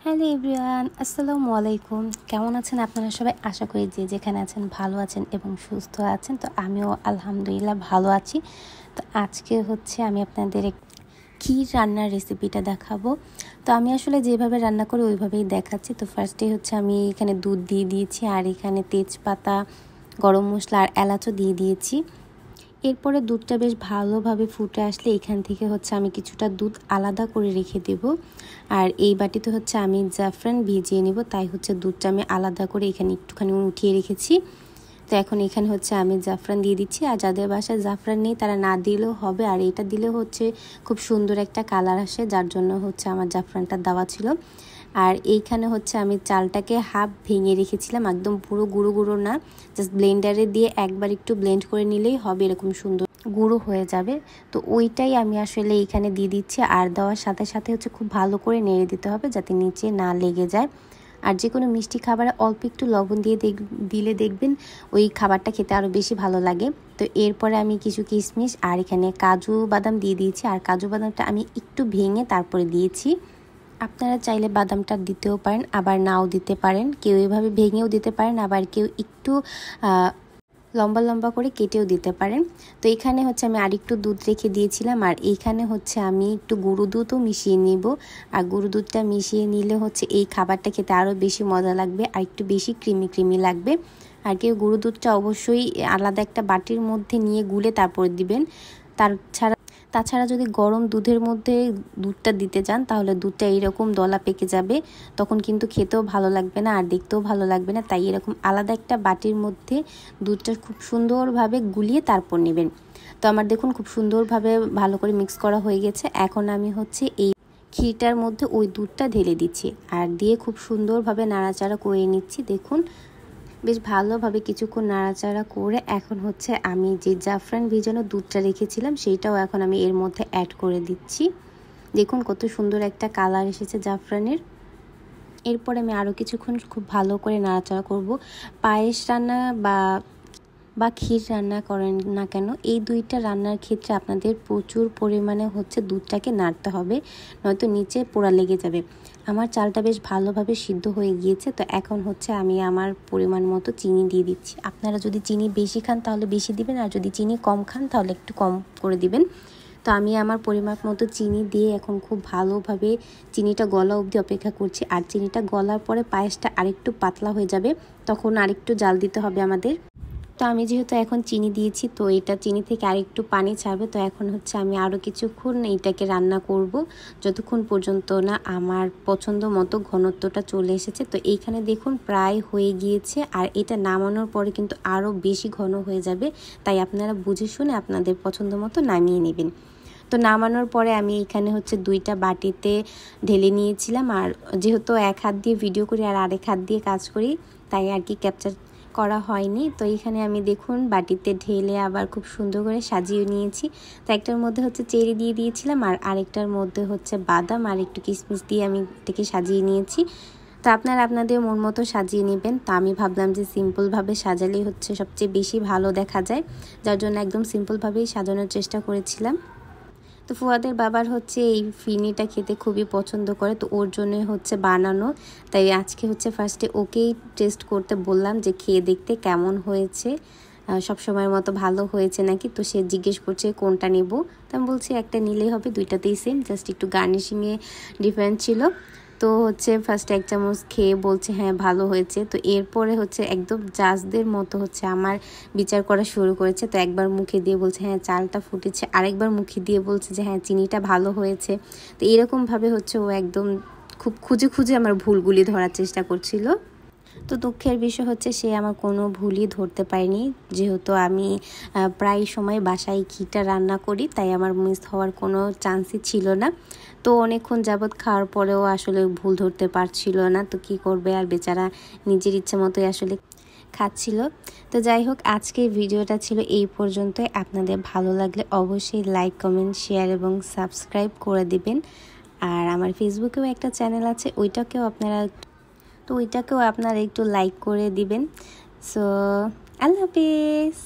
Hello everyone, আসসালামু আলাইকুম। কেমন আছেন আপনারা সবাই? আশা করি যে যেখানে আছেন ভালো আছেন এবং সুস্থ আছেন। তো আমিও আলহামদুলিল্লাহ ভালো আছি। তো আজকে আমি আপনাদের ক্ষীর রান্নার রেসিপিটা দেখাবো। তো আমি আসলে যেভাবে রান্না করি ওইভাবেই দেখাচ্ছি। তো ফার্স্টে আমি এখানে দুধ দিয়ে দিয়েছি, আর এখানে তেজপাতা, গরম মশলা আর এলাচও দিয়ে দিয়েছি। এরপরে দুধটা বেশ ভালোভাবে ফুটে আসলে এখান থেকে আমি কিছুটা দুধ আলাদা করে রেখে দেব। আর এই বাটিতে আমি জাফরান ভিজিয়ে নেব, তাই দুধটা আমি আলাদা করে এখানে একটুখানি উঠিয়ে রেখেছি। তো এখন এখানে আমি জাফরান দিয়ে দিচ্ছি। আর যাদের বাসায় জাফরান নেই তারা না দিলেও হবে, আর এটা দিলে খুব সুন্দর একটা কালার আসে, যার জন্য আমার জাফরানটা দেওয়া ছিল। আর এইখানে আমি চালটাকে হাফ ভেঙে রেখেছিলাম, একদম পুরো গুঁড়ো গুঁড়ো না, জাস্ট ব্লেন্ডারে দিয়ে একবার একটু ব্লেন্ড করে নিলেই হবে, এরকম সুন্দর গুঁড়ো হয়ে যাবে। তো ওইটাই আমি আসলে এইখানে দিয়ে দিচ্ছি। আর দেওয়ার সাথে সাথে খুব ভালো করে নেড়ে দিতে হবে যাতে নিচে না লেগে যায়। আর যে কোনো মিষ্টি খাবারে অল্প একটু লবণ দিয়ে দিলে দেখবেন ওই খাবারটা খেতে আরও বেশি ভালো লাগে। তো এরপরে আমি কিছু কিশমিশ আর এখানে কাজু বাদাম দিয়ে দিয়েছি। আর কাজু বাদামটা আমি একটু ভেঙে তারপরে দিয়েছি। আপনারা চাইলে বাদামটা দিতেও পারেন, আবার নাও দিতে পারেন। কেউ এভাবে ভেঙেও দিতে পারেন, আবার কেউ একটু লম্বা লম্বা করে কেটেও দিতে পারেন। তো এখানে আমি আরেকটু দুধ রেখে দিয়েছিলাম, আর এইখানে আমি একটু গুঁড়ো দুধও মিশিয়ে নিব। আর গুঁড়ো দুধটা মিশিয়ে নিলে এই খাবারটা খেতে আরও বেশি মজা লাগবে, আর একটু বেশি ক্রিমি ক্রিমি লাগবে। আর কেউ গুঁড়ো দুধটা অবশ্যই আলাদা একটা বাটির মধ্যে নিয়ে গুলে তারপর দিবেন। তাছাড়া যদি গরম দুধের মধ্যে দুধটা দিতে চান তাহলে দুধটা এইরকম দলা পেকে যাবে, তখন কিন্তু খেতেও ভালো লাগবে না আর দেখতেও ভালো লাগবে না। তাই এরকম আলাদা একটা বাটির মধ্যে দুধটা খুব সুন্দরভাবে গুলিয়ে তারপর নেবেন। তো আমার দেখুন খুব সুন্দরভাবে ভালো করে মিক্স করা হয়ে গেছে। এখন আমি এই ক্ষীরটার মধ্যে ওই দুধটা ঢেলে দিচ্ছি, আর দিয়ে খুব সুন্দরভাবে নাড়াচাড়া করে নিচ্ছি। দেখুন বেশ ভালোভাবে কিছুক্ষণ নাড়াচাড়া করে এখন আমি যে জাফরান ভিজানো দুধটা রেখেছিলাম সেইটাও এখন আমি এর মধ্যে অ্যাড করে দিচ্ছি। দেখুন কত সুন্দর একটা কালার এসেছে জাফরানের। এরপরে আমি আরও কিছুক্ষণ খুব ভালো করে নাড়াচাড়া করব। পায়েস রান্না বা ক্ষীর রান্না করেন না কেন, এই দুইটা রান্নার ক্ষেত্রে আপনাদের প্রচুর পরিমাণে দুধটাকে নাড়তে হবে, নয়তো নিচে পোড়া লেগে যাবে। আমার চালটা বেশ ভালোভাবে সিদ্ধ হয়ে গিয়েছে। তো এখন আমি আমার পরিমাণ মতো চিনি দিয়ে দিচ্ছি। আপনারা যদি চিনি বেশি খান তাহলে বেশি দিবেন, আর যদি চিনি কম খান তাহলে একটু কম করে দিবেন। তো আমি আমার পরিমাণ মতো চিনি দিয়ে এখন খুব ভালোভাবে চিনিটা গলা অবধি অপেক্ষা করছি। আর চিনিটা গলার পরে পায়েসটা আরেকটু পাতলা হয়ে যাবে, তখন আরেকটু জাল দিতে হবে আমাদের। তো আমি যেহেতু এখন চিনি দিয়েছি, তো এটা চিনি থেকে আরেকটু পানি ছাড়বে। তো এখন আমি আরও কিছুক্ষণ এইটাকে রান্না করব, যতক্ষণ পর্যন্ত না আমার পছন্দ মতো ঘনত্বটা চলে এসেছে। তো এইখানে দেখুন প্রায় হয়ে গিয়েছে, আর এটা নামানোর পরে কিন্তু আরও বেশি ঘন হয়ে যাবে। তাই আপনারা বুঝে শুনে আপনাদের পছন্দ মতো নামিয়ে নেবেন। তো নামানোর পরে আমি এখানে দুইটা বাটিতে ঢেলে নিয়েছিলাম। আর যেহেতু এক হাত দিয়ে ভিডিও করি আর আরেক হাত দিয়ে কাজ করি, তাই আর কি ক্যাপচার করা হয়নি। তো এখানে আমি দেখুন বাটিতে ঢেলে আবার খুব সুন্দর করে সাজিয়ে নিয়েছি। তো একটার মধ্যে চেরি দিয়ে দিয়েছিলাম, আর আরেকটার মধ্যে বাদাম আর একটু কিশমিশ দিয়ে আমি এটাকে সাজিয়ে নিয়েছি। তো আপনারা আপনাদের মন মতো সাজিয়ে নেবেন। তা আমি ভাবলাম যে সিম্পলভাবে সাজালেই সবচেয়ে বেশি ভালো দেখা যায়, যার জন্য একদম সিম্পলভাবেই সাজানোর চেষ্টা করেছিলাম। তো ফুয়াদের বাবার এই ফিরনিটা খেতে খুবই পছন্দ করে, তো ওর জন্য বানানো। তাই আজকে ফার্স্টে ওকেই টেস্ট করতে বললাম যে খেয়ে দেখতে কেমন হয়েছে, সব সময়ের মতো ভালো হয়েছে নাকি। তো সে জিজ্ঞেস করছে কোনটা নেব। তো আমি বলছি একটা নিলেই হবে, দুইটাতেই সেম, জাস্ট একটু গার্নিশিংয়ে ডিফারেন্ট ছিল। তো ফার্স্টে এক চামচ খেয়ে বলছে হ্যাঁ ভালো হয়েছে। তো এরপরে একদম জাজদের মতো আমার বিচার করা শুরু করেছে। তো একবার মুখে দিয়ে বলছে হ্যাঁ চালটা ফুটেছে, আরেকবার মুখে দিয়ে বলছে যে হ্যাঁ চিনিটা ভালো হয়েছে। তো এরকমভাবে ও একদম খুব খুঁজে খুঁজে আমার ভুলগুলি ধরার চেষ্টা করছিল। তো দুঃখের বিষয় সে আমার কোনো ভুলই ধরতে পারেনি, যেহেতু আমি প্রায় সময় বাসায় ঘিটা রান্না করি, তাই আমার মিস হওয়ার কোনো চান্সই ছিল না। তো অনেকক্ষণ যাবৎ খাওয়ার পরেও আসলে ভুল ধরতে পারছিল না। তো কি করবে, আর বেচারা নিজের ইচ্ছে মতোই আসলে খাচ্ছিল। তো যাই হোক, আজকের ভিডিওটা ছিল এই পর্যন্তই। আপনাদের ভালো লাগলে অবশ্যই লাইক, কমেন্ট, শেয়ার এবং সাবস্ক্রাইব করে দিবেন। আর আমার ফেসবুকেও একটা চ্যানেল আছে, ওইটাকেও আপনারা একটু লাইক করে দিবেন। সো আল্লাহ হাফিজ।